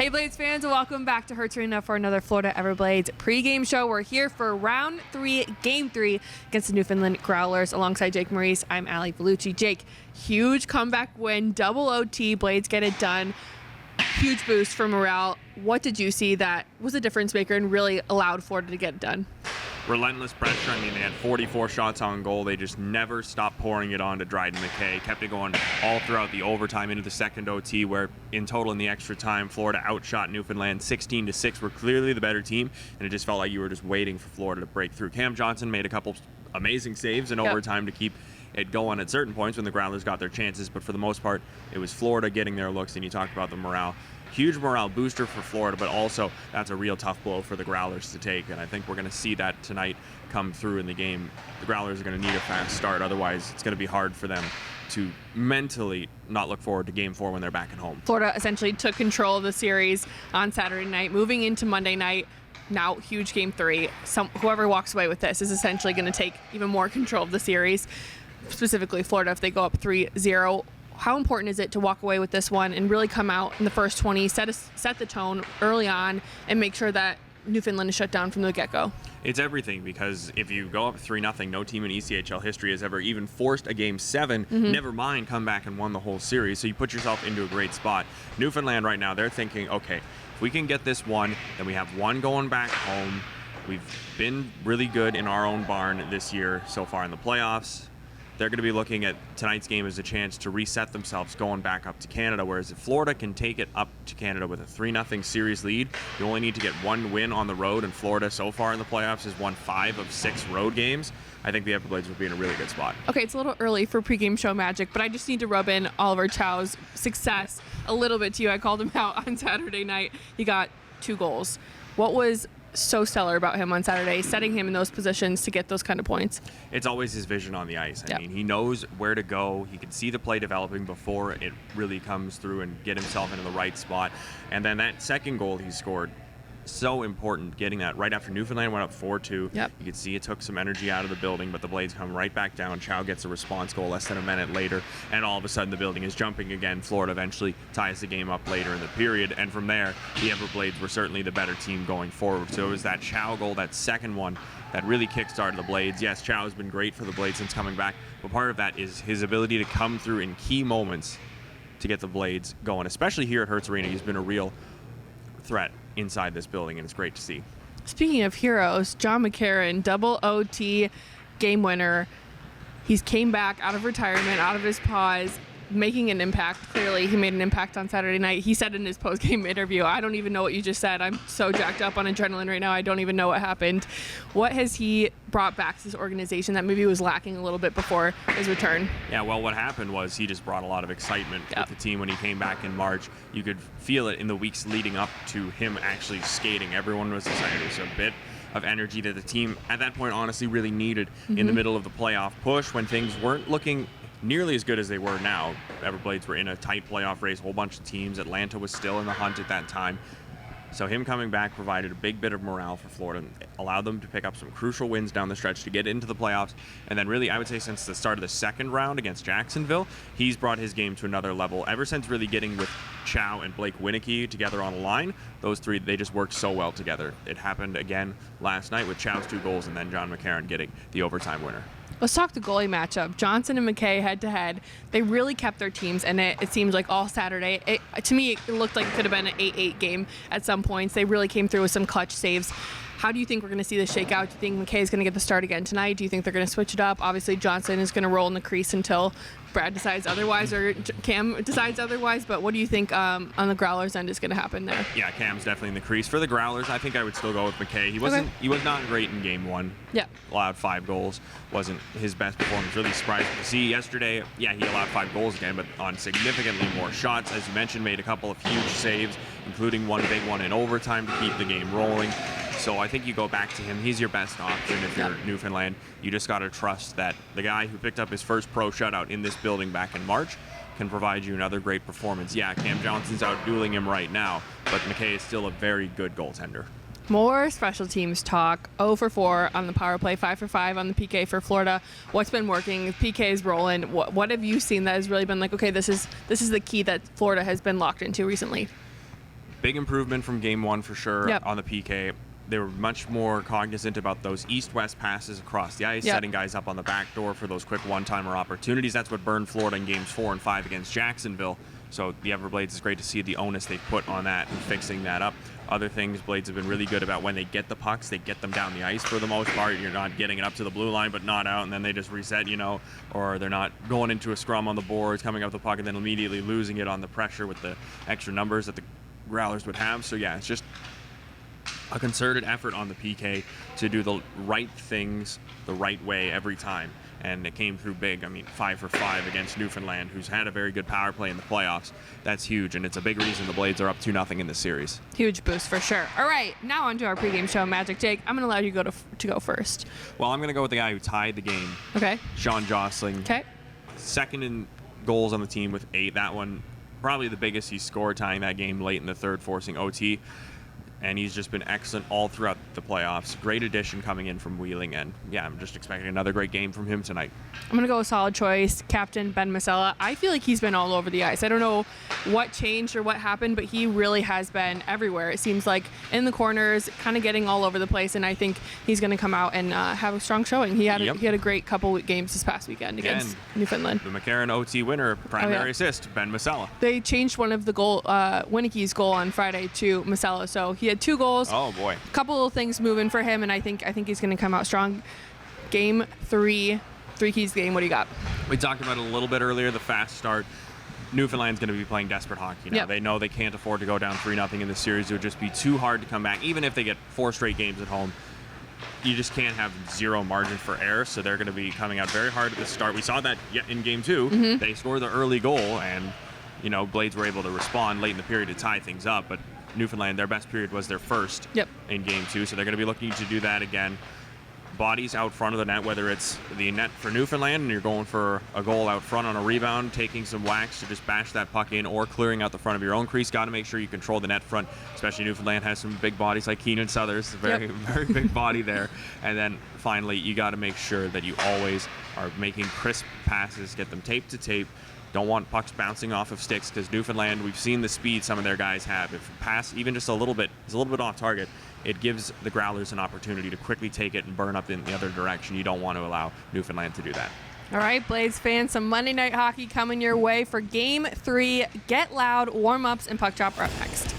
Hey Blades fans, welcome back to Hertz Arena for another Florida Everblades pregame show. We're here for round 3, game 3 against the Newfoundland Growlers. Alongside Jake Maurice, I'm Ali Vellucci. Jake, huge comeback win, double OT, Blades get it done. Huge boost for morale. What did you see that was a difference maker and really allowed Florida to get it done? Relentless pressure. I mean, they had 44 shots on goal. They just never stopped pouring it on to Dryden McKay. Kept it going all throughout the overtime into the second OT, where in total in the extra time, Florida outshot Newfoundland 16-6. Were clearly the better team, and it just felt like you were just waiting for Florida to break through. Cam Johnson made a couple amazing saves in overtime to keep it going at certain points when the Growlers got their chances, but for the most part, it was Florida getting their looks, and you talked about the morale. Huge morale booster for Florida, but also that's a real tough blow for the Growlers to take, and I think we're going to see that tonight come through in the game. The Growlers are going to need a fast start, otherwise it's going to be hard for them to mentally not look forward to Game 4 when they're back at home. Florida essentially took control of the series on Saturday night, moving into Monday night. Now, huge Game 3. Whoever walks away with this is essentially going to take even more control of the series, specifically Florida if they go up 3-0. How important is it to walk away with this one and really come out in the first 20, set the tone early on, and make sure that Newfoundland is shut down from the get-go? It's everything, because if you go up 3-0, no team in ECHL history has ever even forced a Game 7, never mind come back and won the whole series, so you put yourself into a great spot. Newfoundland right now, they're thinking, okay, if we can get this one, then we have one going back home. We've been really good in our own barn this year so far in the playoffs. They're going to be looking at tonight's game as a chance to reset themselves going back up to Canada, whereas if Florida can take it up to Canada with a 3-0 series lead, you only need to get one win on the road, and Florida so far in the playoffs has won 5 of 6 road games. I think the Everblades would be in a really good spot. Okay, it's a little early for pregame show magic, but I just need to rub in Oliver Chow's success a little bit to you. I called him out on Saturday night. He got 2 goals. What was so stellar about him on Saturday, setting him in those positions to get those kind of points? It's always his vision on the ice. I mean, he knows where to go. He can see the play developing before it really comes through and get himself into the right spot. And then that second goal he scored, so important, getting that right after Newfoundland went up 4-2. You could see it took some energy out of the building, but the Blades come right back down. Chow gets a response goal less than a minute later, and all of a sudden the building is jumping again. Florida eventually ties the game up later in the period, and from there, the Everblades were certainly the better team going forward. So it was that Chow goal, that second one, that really kickstarted the Blades. Yes, Chow has been great for the Blades since coming back, but part of that is his ability to come through in key moments to get the Blades going, especially here at Hertz Arena. He's been a real threat inside this building, and it's great to see. Speaking of heroes, John McCarron, double OT game winner. He's came back out of retirement, out of his pause, making an impact. Clearly, he made an impact on Saturday night. He said in his post-game interview, I don't even know what you just said. I'm so jacked up on adrenaline right now. I don't even know what happened. What has he brought back to this organization that maybe was lacking a little bit before his return? Yeah, well, what happened was he just brought a lot of excitement with the team when he came back in March. You could feel it in the weeks leading up to him actually skating. Everyone was excited. It was a bit of energy that the team at that point honestly really needed in the middle of the playoff push when things weren't looking nearly as good as they were now. Everblades were in a tight playoff race, a whole bunch of teams. Atlanta was still in the hunt at that time. So him coming back provided a big bit of morale for Florida, and allowed them to pick up some crucial wins down the stretch to get into the playoffs. And then really, I would say since the start of the second round against Jacksonville, he's brought his game to another level. Ever since really getting with Chow and Blake Winicky together on a line, those three, they just worked so well together. It happened again last night with Chow's 2 goals and then John McCarron getting the overtime winner. Let's talk the goalie matchup. Johnson and McKay head-to-head. They really kept their teams in it. It seems like all Saturday. To me, it looked like it could have been an 8-8 game at some points. They really came through with some clutch saves. How do you think we're going to see this shake out? Do you think McKay is going to get the start again tonight? Do you think they're going to switch it up? Obviously, Johnson is going to roll in the crease until Brad decides otherwise or Cam decides otherwise, but what do you think on the Growlers' end is going to happen there? Yeah, Cam's definitely in the crease. For the Growlers, I think I would still go with McKay. He was not great in Game 1. Yeah. Allowed 5 goals. Wasn't his best performance. Really surprising to see yesterday. Yeah, he allowed 5 goals again, but on significantly more shots. As you mentioned, made a couple of huge saves, including one big one in overtime to keep the game rolling. So I think you go back to him. He's your best option if you're Newfoundland. You just got to trust that the guy who picked up his first pro shutout in this building back in March can provide you another great performance. Yeah, Cam Johnson's out dueling him right now, but McKay is still a very good goaltender. More special teams talk. 0 for 4 on the power play, 5 for 5 on the PK for Florida. What's been working? PK is rolling. What have you seen that has really been like, okay, this is the key that Florida has been locked into recently? Big improvement from game 1 for sure. Yep. On the PK. They were much more cognizant about those east-west passes across the ice, Yep. setting guys up on the back door for those quick one-timer opportunities. That's what burned Florida in games 4 and 5 against Jacksonville. So the Everblades, is great to see the onus they've put on that and fixing that up. Other things, Blades have been really good about when they get the pucks, they get them down the ice for the most part. You're not getting it up to the blue line, but not out, and then they just reset, or they're not going into a scrum on the boards, coming up the puck, and then immediately losing it on the pressure with the extra numbers that the Growlers would have. So yeah, it's just a concerted effort on the PK to do the right things the right way every time. And it came through big. I mean, 5 for 5 against Newfoundland, who's had a very good power play in the playoffs. That's huge, and it's a big reason the Blades are up 2-0 in this series. Huge boost for sure. All right, now on to our pregame show. Magic Jake, I'm going to allow you to go first. Well, I'm going to go with the guy who tied the game, Okay. Sean Jostling. Okay. Second in goals on the team with 8. That one, probably the biggest he scored, tying that game late in the third, forcing OT. And he's just been excellent all throughout the playoffs. Great addition coming in from Wheeling, and yeah, I'm just expecting another great game from him tonight. I'm going to go with solid choice, Captain Ben Masella. I feel like he's been all over the ice. I don't know what changed or what happened, but he really has been everywhere. It seems like in the corners, kind of getting all over the place, and I think he's going to come out and have a strong showing. He had a great couple games this past weekend against Newfoundland. The McCarran OT winner, primary assist, Ben Masella. They changed one of the Winnicke's goal on Friday to Masella, so he had 2 goals. Oh boy. A couple of things moving for him, and I think he's going to come out strong. Game 3 keys game. What do you got? We talked about it a little bit earlier, the fast start. Newfoundland's going to be playing desperate hockey now. Yep. They know they can't afford to go down 3-0 in this series. It would just be too hard to come back. Even if they get 4 straight games at home, you just can't have zero margin for error, so they're going to be coming out very hard at the start. We saw that in game 2. Mm-hmm. They scored the early goal, and Blades were able to respond late in the period to tie things up, but Newfoundland, their best period was their first in game 2, so they're going to be looking to do that again. Bodies out front of the net, whether it's the net for Newfoundland and you're going for a goal out front on a rebound, taking some wax to just bash that puck in, or clearing out the front of your own crease. Got to make sure you control the net front, especially Newfoundland has some big bodies like Keenan Suthers, very big body there. And then finally, you got to make sure that you always are making crisp passes, get them tape to tape. Don't want pucks bouncing off of sticks, because Newfoundland, we've seen the speed some of their guys have. If a pass even just a little bit off target, it gives the Growlers an opportunity to quickly take it and burn up in the other direction. You don't want to allow Newfoundland to do that. All right, Blades fans, some Monday Night Hockey coming your way for Game 3. Get loud, warm-ups, and puck drop are up next.